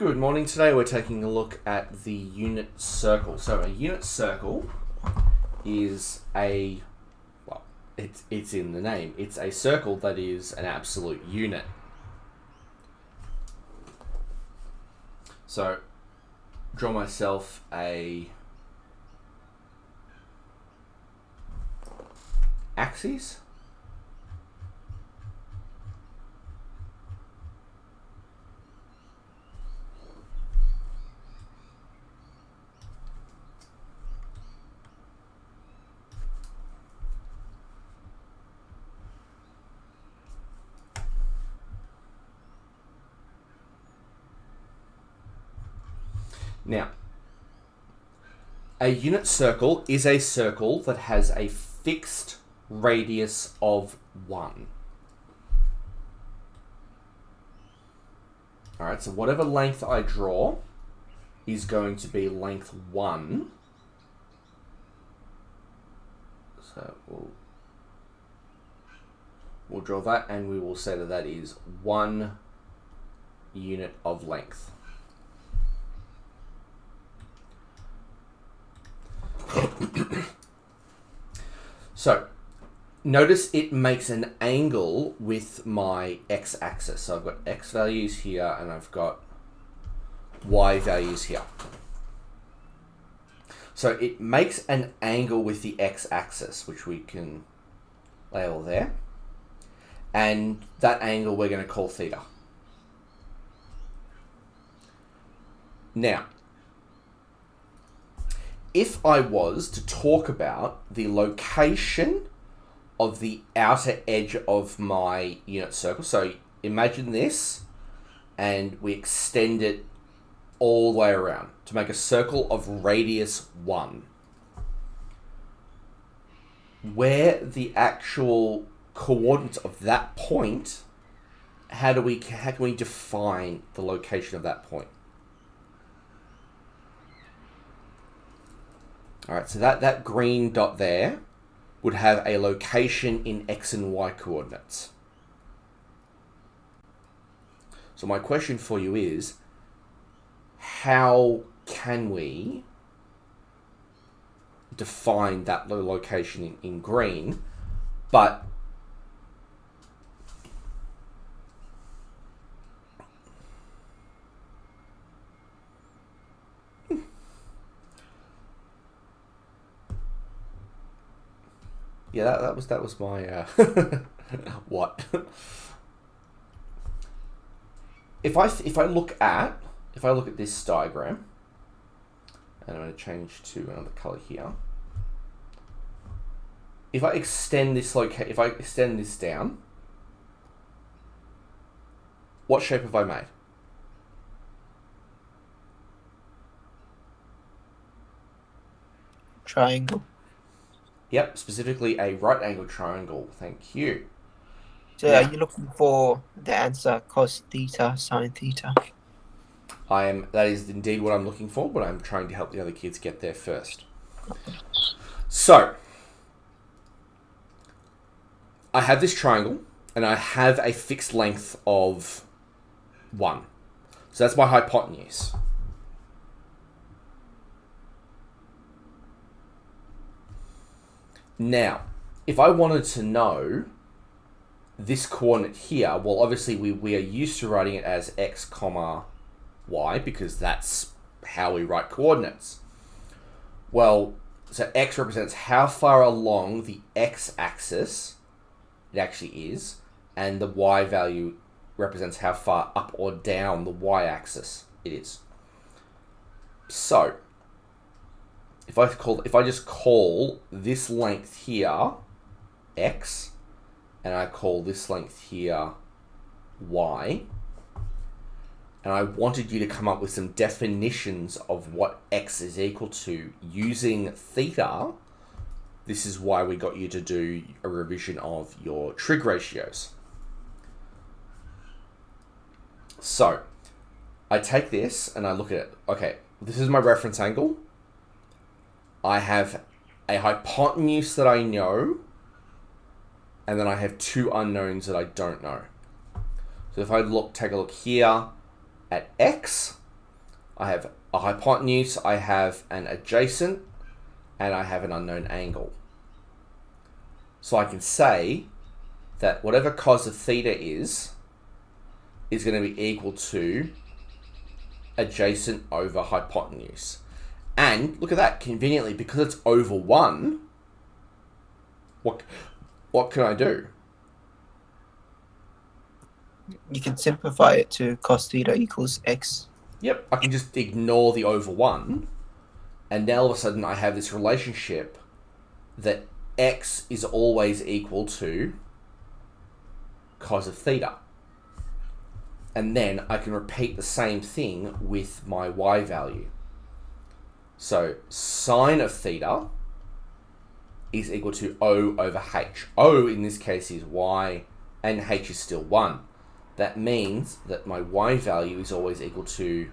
Good morning. Today we're taking a look at the unit circle. So a unit circle is it's in the name. It's a circle that is an absolute unit. So draw myself a axis. Now, a unit circle is a circle that has a fixed radius of 1. Alright, so whatever length I draw is going to be length 1. So we'll draw that, and we will say that that is 1 unit of length. So, notice it makes an angle with my x-axis. So I've got x values here and I've got y values here. So it makes an angle with the x-axis, which we can label there. And that angle we're going to call theta. Now, if I was to talk about the location of the outer edge of my unit circle, so imagine this, and we extend it all the way around to make a circle of radius 1. Where the actual coordinates of that point, how can we define the location of that point? Alright, so that green dot there would have a location in x and y coordinates. So my question for you is, how can we define that location in green, but yeah, that was my what? If I look at this diagram, and I'm going to change to another color here. If I extend this down, what shape have I made? Triangle. Yep, specifically a right angle triangle. Thank you. So Now, are you looking for the answer cos theta, sine theta? that is indeed what I'm looking for, but I'm trying to help the other kids get there first. So, I have this triangle, and I have a fixed length of 1. So that's my hypotenuse. Now, if I wanted to know this coordinate here, well, obviously we are used to writing it as x comma y because that's how we write coordinates. Well, so x represents how far along the x-axis it actually is, and the y value represents how far up or down the y-axis it is. So, if I just call this length here x, and I call this length here y, and I wanted you to come up with some definitions of what x is equal to using theta, this is why we got you to do a revision of your trig ratios. So, I take this and I look at it. Okay, this is my reference angle. I have a hypotenuse that I know, and then I have 2 unknowns that I don't know. So if I take a look here at x, I have a hypotenuse, I have an adjacent, and I have an unknown angle. So I can say that whatever cos of theta is going to be equal to adjacent over hypotenuse. And look at that, conveniently, because it's over 1, what can I do? You can simplify it to cos theta equals x. Yep, I can just ignore the over 1, and now all of a sudden I have this relationship that x is always equal to cos of theta. And then I can repeat the same thing with my y value. So sine of theta is equal to O over h. O in this case is y, and h is still 1. That means that my y value is always equal to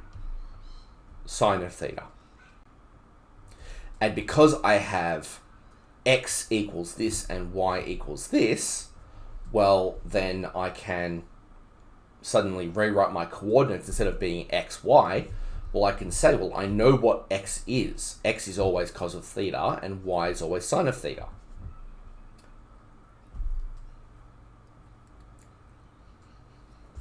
sine of theta. And because I have x equals this and y equals this, well, then I can suddenly rewrite my coordinates instead of being x, y. Well, I can say, well, I know what x is. X is always cos of theta, and y is always sine of theta.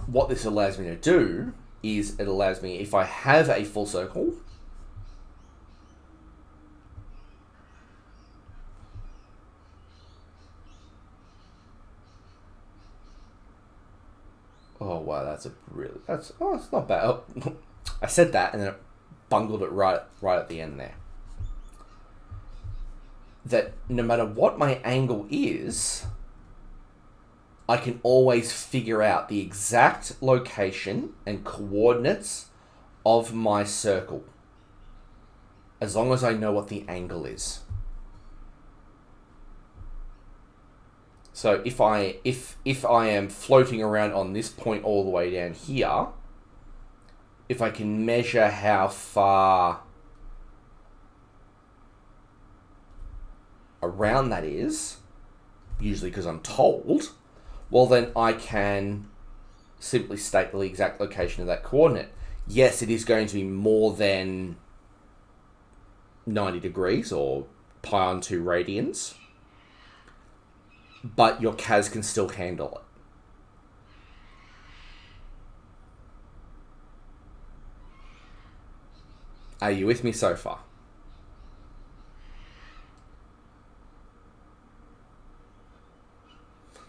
What this allows me to do is it allows me, if I have a full circle, oh wow, it's not bad. Oh, I said that and then it bungled it right at the end there. That no matter what my angle is, I can always figure out the exact location and coordinates of my circle, as long as I know what the angle is. So if I am floating around on this point all the way down here, if I can measure how far around that is, usually because I'm told, well then I can simply state the exact location of that coordinate. Yes, it is going to be more than 90 degrees or pi on 2 radians, but your CAS can still handle it. Are you with me so far?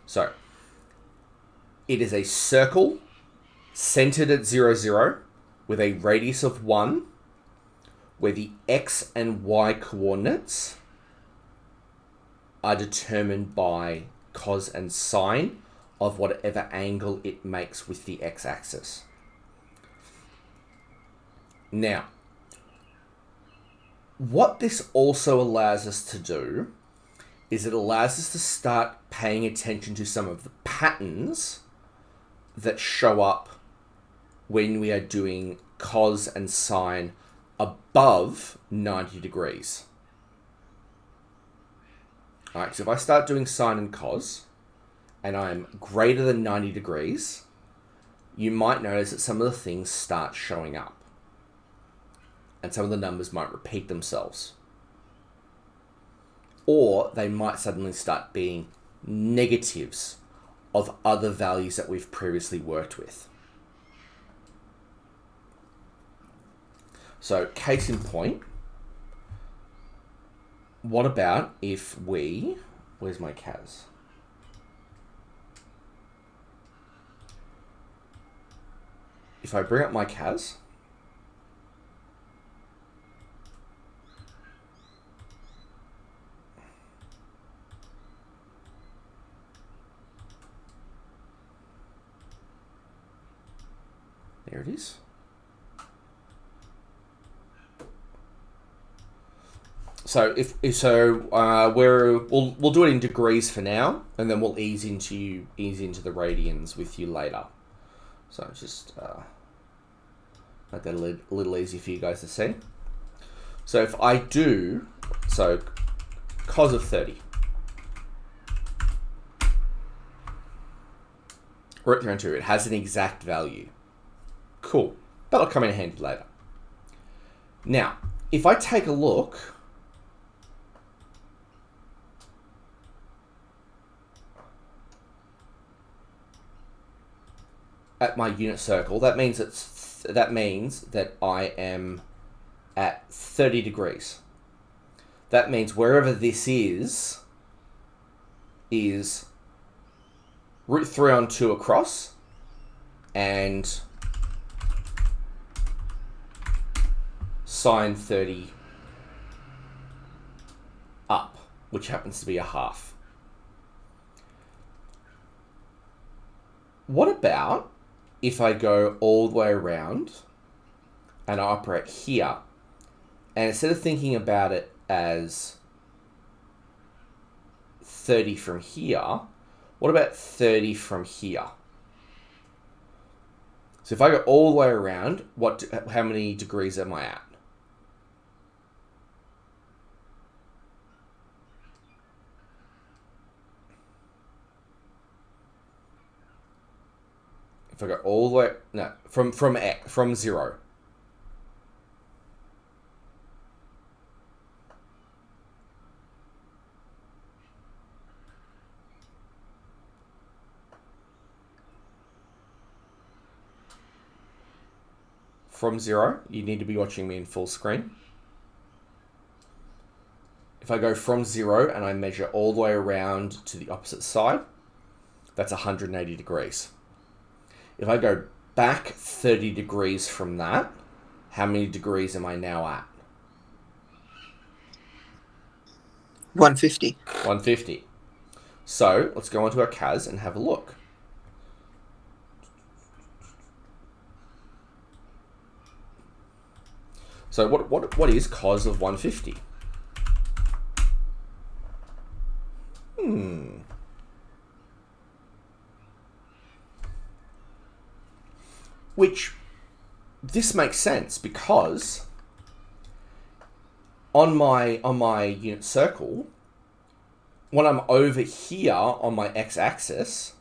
So, it is a circle centered at 0, 0 with a radius of 1, where the x and y coordinates are determined by cos and sine of whatever angle it makes with the x-axis. Now, what this also allows us to do is it allows us to start paying attention to some of the patterns that show up when we are doing cos and sine above 90 degrees. Alright, so if I start doing sine and cos, and I'm greater than 90 degrees, you might notice that some of the things start showing up. And some of the numbers might repeat themselves. Or they might suddenly start being negatives of other values that we've previously worked with. So, case in point, what about if we... Where's my CAS? If I bring up my CAS... There it is. So we'll do it in degrees for now, and then we'll ease into the radians with you later. So just make that a little easy for you guys to see. So if I do cos of 30. Root 3 and 2, it has an exact value. Cool. That'll come in handy later. Now, if I take a look at my unit circle, that means that I am at 30 degrees. That means wherever this is root 3 on 2 across and sine 30 up, which happens to be a half. What about if I go all the way around and I operate here, and instead of thinking about it as 30 from here, what about 30 from here? So if I go all the way around, how many degrees am I at? If I go all the way, no, from 0. From 0, you need to be watching me in full screen. If I go from 0 and I measure all the way around to the opposite side, that's 180 degrees. If I go back 30 degrees from that, how many degrees am I now at? 150. 150. So let's go onto our CAS and have a look. So what is cos of 150? Which, this makes sense because on my unit circle, when I'm over here on my x-axis,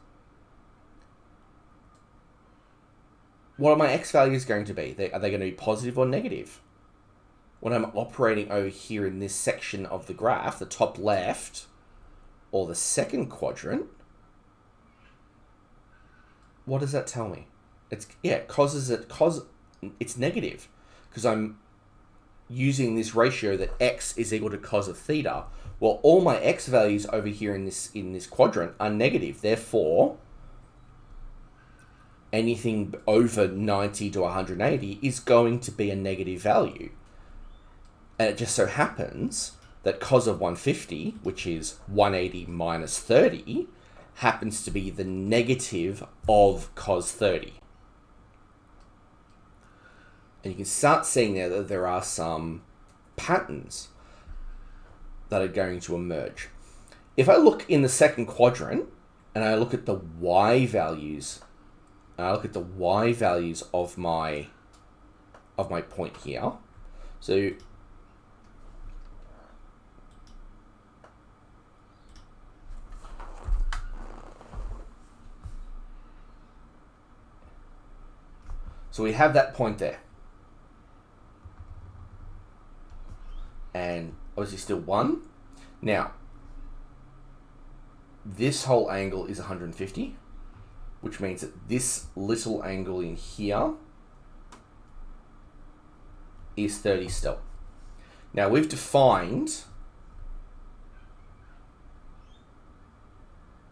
what are my x values going to be? Are they going to be positive or negative? When I'm operating over here in this section of the graph, the top left or the second quadrant, what does that tell me? It's negative because I'm using this ratio that x is equal to cos of theta. Well, all my x values over here in this quadrant are negative. Therefore, anything over 90 to 180 is going to be a negative value. And it just so happens that cos of 150, which is 180 minus 30, happens to be the negative of cos 30. And you can start seeing there that there are some patterns that are going to emerge. If I look in the second quadrant and I look at the y values, and I look at the y values of my point here, so we have that point there. And obviously still 1. Now, this whole angle is 150, which means that this little angle in here is 30 still. Now, we've defined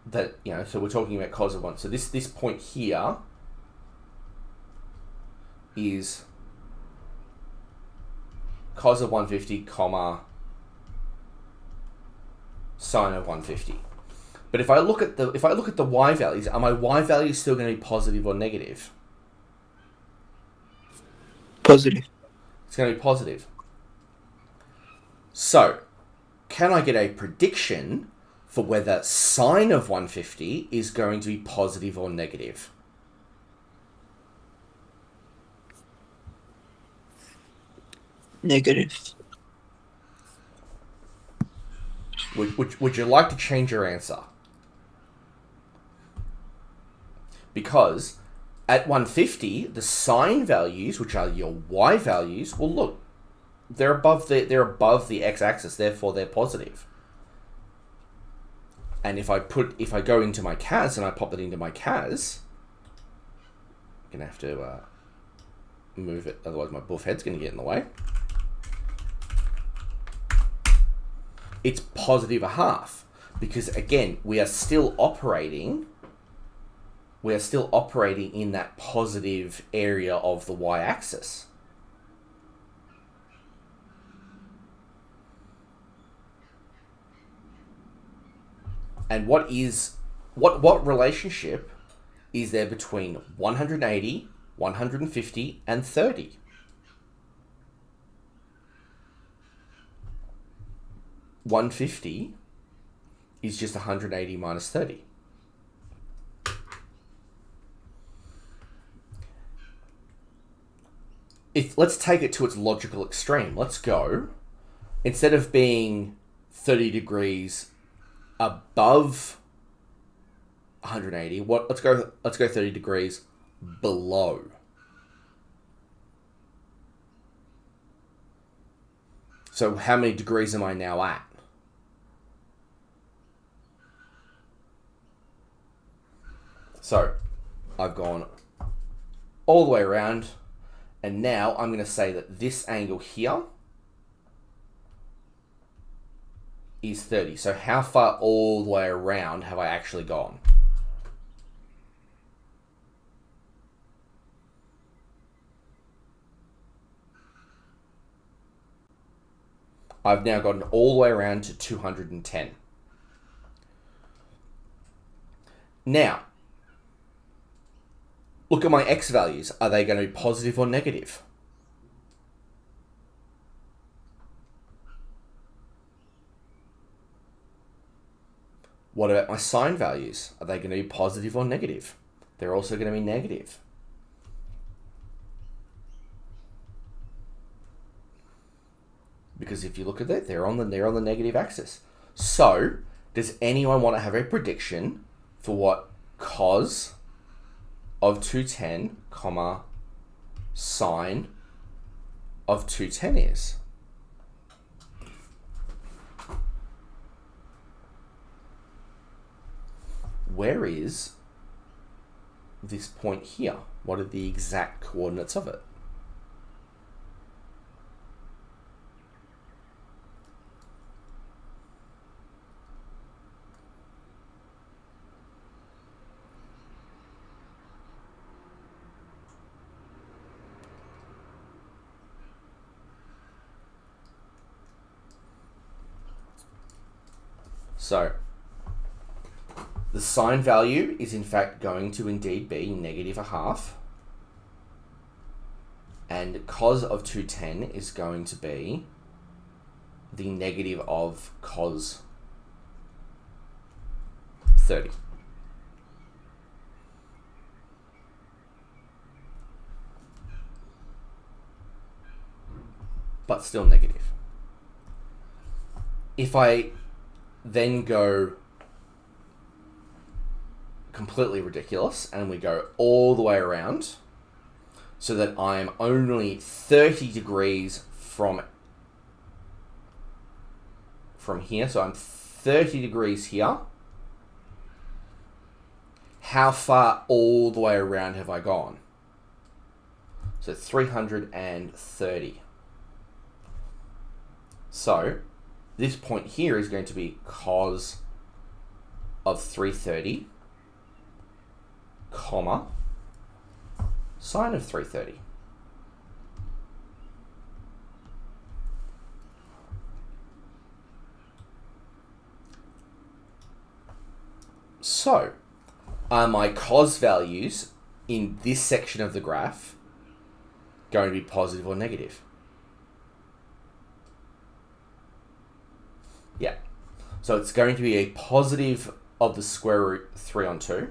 that, so we're talking about cos of 1. So this point here is cos of 150, comma, sine of 150. But if I look at the y values, are my y values still going to be positive or negative? Positive. It's going to be positive. So, can I get a prediction for whether sine of 150 is going to be positive or negative? Negative. Would you like to change your answer? Because at 150, the sine values, which are your y values, well, look, they're above the x-axis, therefore they're positive. And if I go into my CAS and I pop it into my CAS, I'm gonna have to move it, otherwise my buff head's gonna get in the way. It's positive a half, because again, we are still operating in that positive area of the y-axis. And what relationship is there between 180, 150, and 30? 150 is just 180 minus 30. Let's take it to its logical extreme. Let's go, instead of being 30 degrees above 180, let's go 30 degrees below. So how many degrees am I now at? So I've gone all the way around, and now I'm going to say that this angle here is 30. So how far all the way around have I actually gone? I've now gotten all the way around to 210. Now, look at my x values. Are they going to be positive or negative? What about my sine values? Are they going to be positive or negative? They're also going to be negative. Because if you look at that, they're on the negative axis. So, does anyone want to have a prediction for what cos of 210, sine of 210 is? Where is this point here? What are the exact coordinates of it? So, the sine value is in fact going to indeed be negative a half. And cos of 210 is going to be the negative of cos 30. But still negative. If I then go completely ridiculous and we go all the way around so that I'm only 30 degrees from here, so I'm 30 degrees here, how far all the way around have I gone? So 330. So this point here is going to be cos of 330, sine of 330. So, are my cos values in this section of the graph going to be positive or negative? Yeah. So it's going to be a positive of the square root 3 on 2.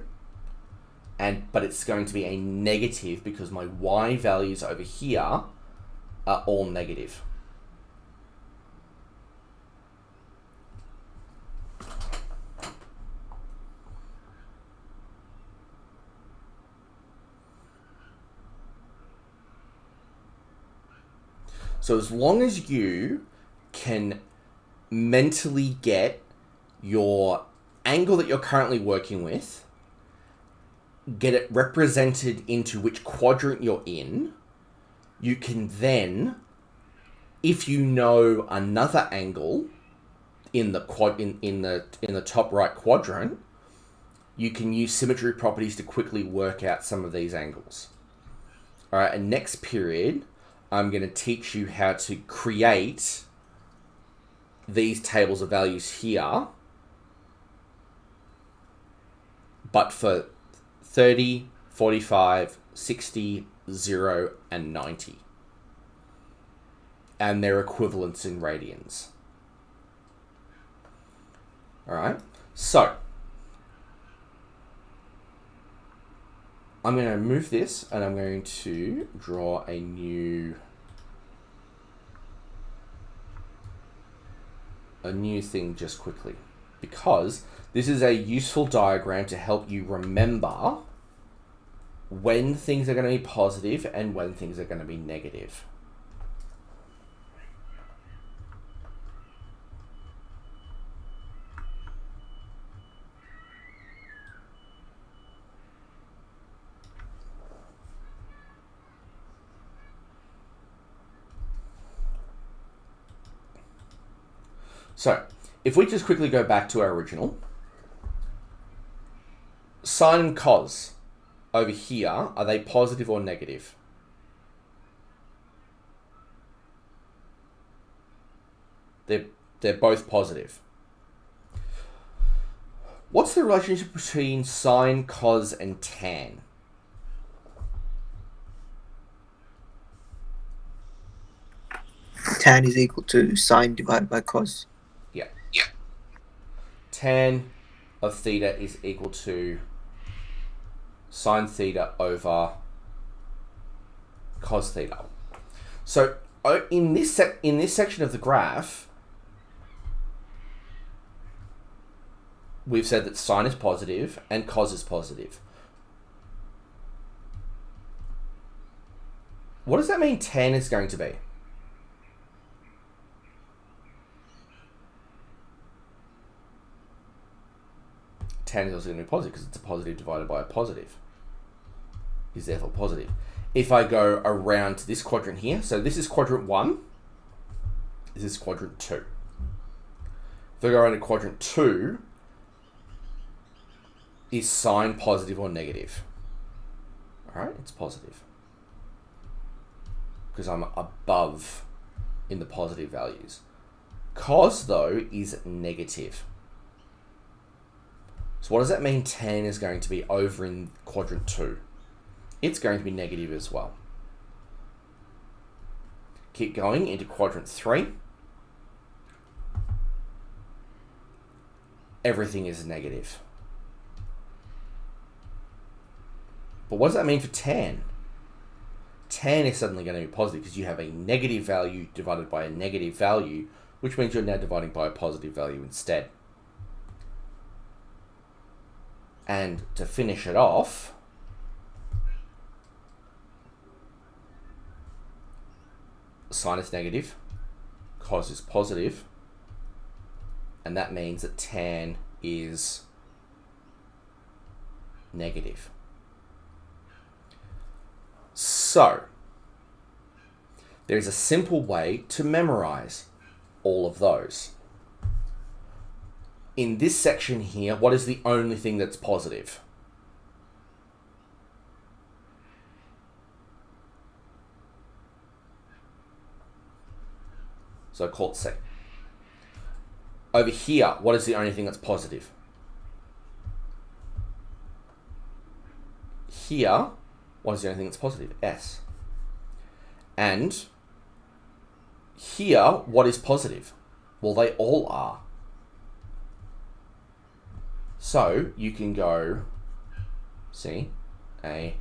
But it's going to be a negative because my y values over here are all negative. So as long as you can mentally get your angle that you're currently working with, get it represented into which quadrant you're in, you can then, if you know another angle in the in the top right quadrant, you can use symmetry properties to quickly work out some of these angles. All right, and next period, I'm going to teach you how to create these tables of values here, but for 30, 45, 60, 0, and 90. And their equivalents in radians. Alright, so I'm going to move this and I'm going to draw a new thing just quickly, because this is a useful diagram to help you remember when things are going to be positive and when things are going to be negative. So, if we just quickly go back to our original, sine and cos over here, are they positive or negative? They're both positive. What's the relationship between sine, cos, and tan? Tan is equal to sine divided by cos. Yeah. Tan of theta is equal to sine theta over cos theta. So in this section of the graph, we've said that sine is positive and cos is positive. What does that mean tan is going to be? Tan is also going to be positive because it's a positive divided by a positive. Is therefore positive. If I go around to this quadrant here, so this is quadrant 1, this is quadrant 2. If I go around to quadrant 2, is sine positive or negative? Alright, it's positive. Because I'm above in the positive values. Cos, though, is negative. So what does that mean tan is going to be over in quadrant 2? It's going to be negative as well. Keep going into quadrant 3. Everything is negative. But what does that mean for tan? Tan is suddenly going to be positive because you have a negative value divided by a negative value, which means you're now dividing by a positive value instead. And to finish it off, sine is negative, cos is positive, and that means that tan is negative. So, there's a simple way to memorize all of those. In this section here, what is the only thing that's positive? So I call it C. Over here, what is the only thing that's positive? Here, what is the only thing that's positive? S. And here, what is positive? Well, they all are. So you can go C, A,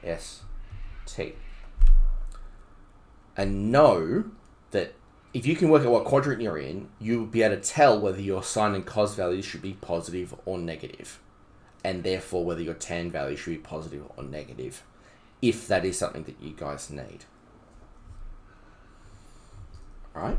S, T. And know that if you can work out what quadrant you're in, you'll be able to tell whether your sine and cos values should be positive or negative. And therefore whether your tan value should be positive or negative, if that is something that you guys need. right?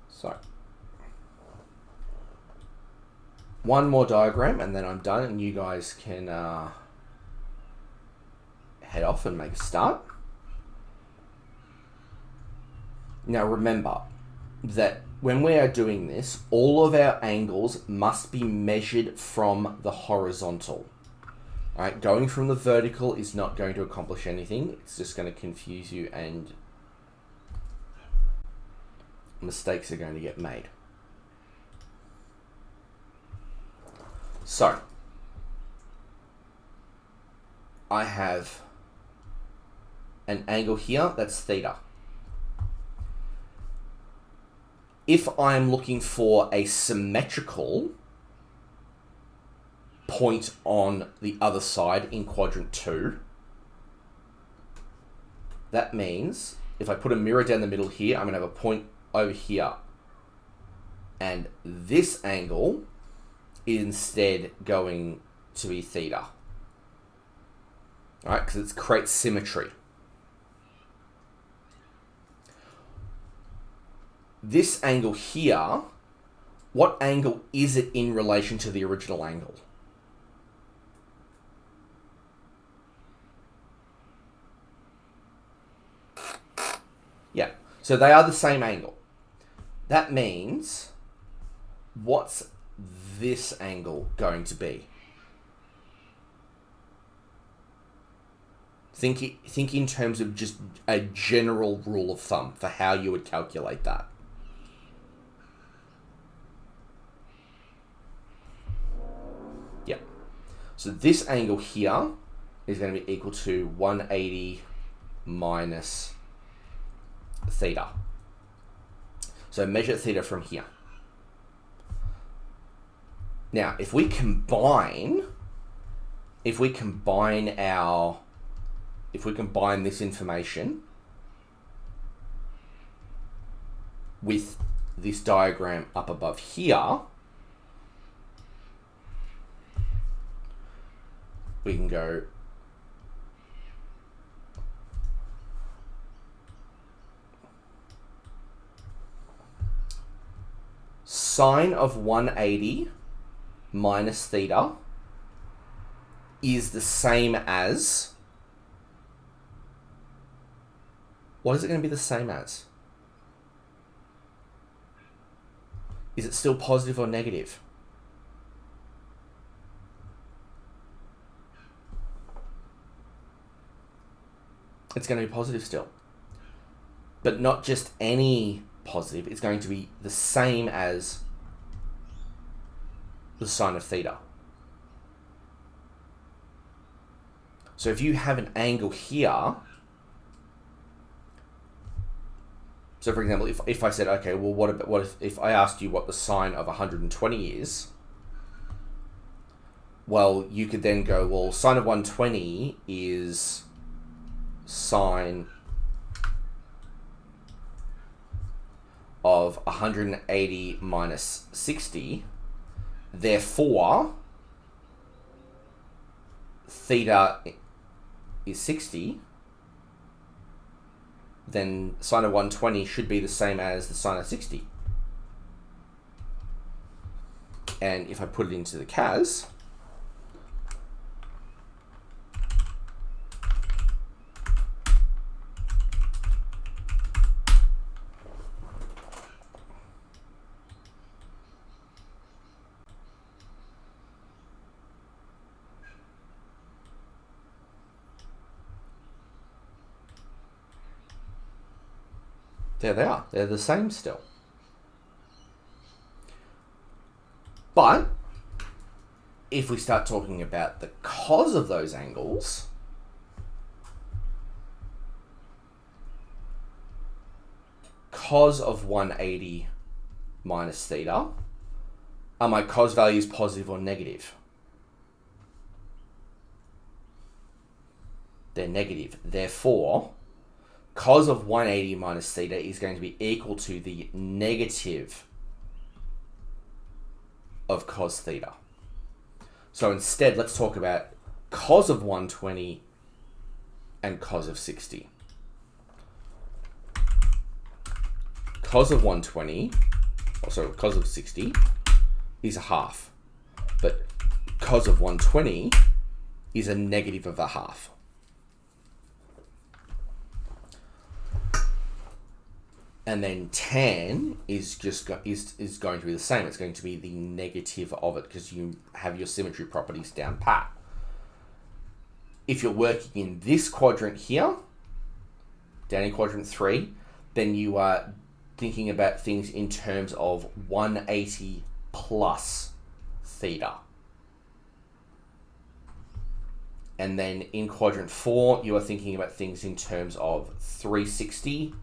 So, one more diagram and then I'm done and you guys can head off and make a start. Now remember that when we are doing this, all of our angles must be measured from the horizontal. All right, going from the vertical is not going to accomplish anything. It's just going to confuse you and mistakes are going to get made. So, I have an angle here that's theta. If I'm looking for a symmetrical point on the other side in quadrant 2, that means if I put a mirror down the middle here, I'm going to have a point over here. And this angle is instead going to be theta. Alright, because it creates symmetry. This angle here, what angle is it in relation to the original angle? Yeah, so they are the same angle. That means, what's this angle going to be? Think in terms of just a general rule of thumb for how you would calculate that. Yeah. So this angle here is going to be equal to 180 minus theta. So measure theta from here. Now, if we combine this information with this diagram up above here, we can go sine of 180 minus theta is the same as... What is it going to be the same as? Is it still positive or negative? It's going to be positive still. But not just any positive, it's going to be the same as the sine of theta. So if you have an angle here, so for example, if I said, okay, well, what if I asked you what the sine of 120 is? Well, you could then go, well, sine of 120 is sine of 180 minus 60. Therefore, theta is 60. Then sine of 120 should be the same as the sine of 60. And if I put it into the CAS, there they are. They're the same still. But if we start talking about the cos of those angles, cos of 180 minus theta, are my cos values positive or negative? They're negative. Therefore, cos of 180 minus theta is going to be equal to the negative of cos theta. So instead, let's talk about cos of 120 and cos of 60. Cos of 120, cos of 60 is a half, but cos of 120 is a negative of a half. And then tan is is going to be the same. It's going to be the negative of it because you have your symmetry properties down pat. If you're working in this quadrant here, down in quadrant 3, then you are thinking about things in terms of 180 plus theta. And then in quadrant 4, you are thinking about things in terms of 360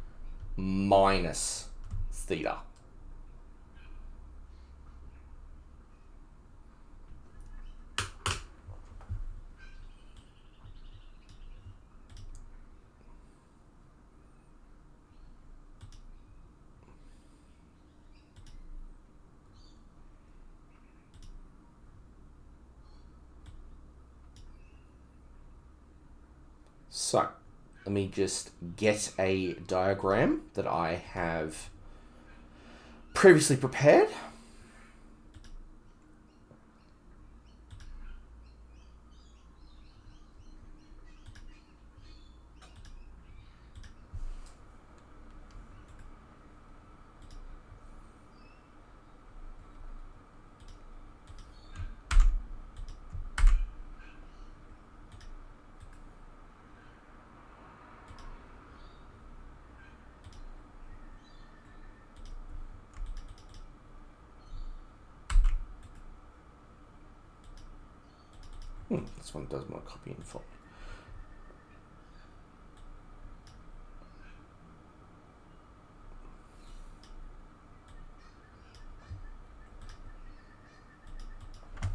minus theta. So, let me just get a diagram that I have previously prepared. This one does want to copy in for me.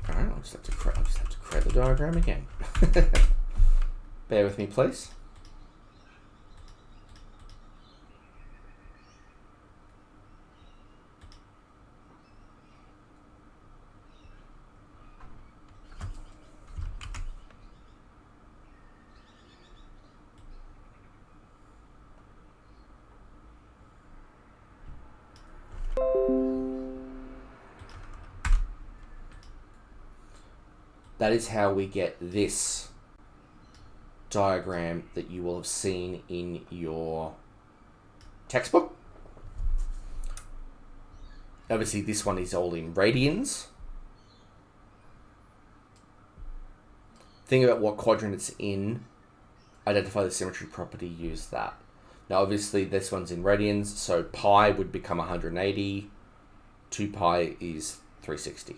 Alright, I'll just have to create the diagram again. Bear with me, please. That is how we get this diagram that you will have seen in your textbook. Obviously, this one is all in radians. Think about what quadrant it's in. Identify the symmetry property, use that. Now, obviously, this one's in radians, so pi would become 180. 2 pi is 360.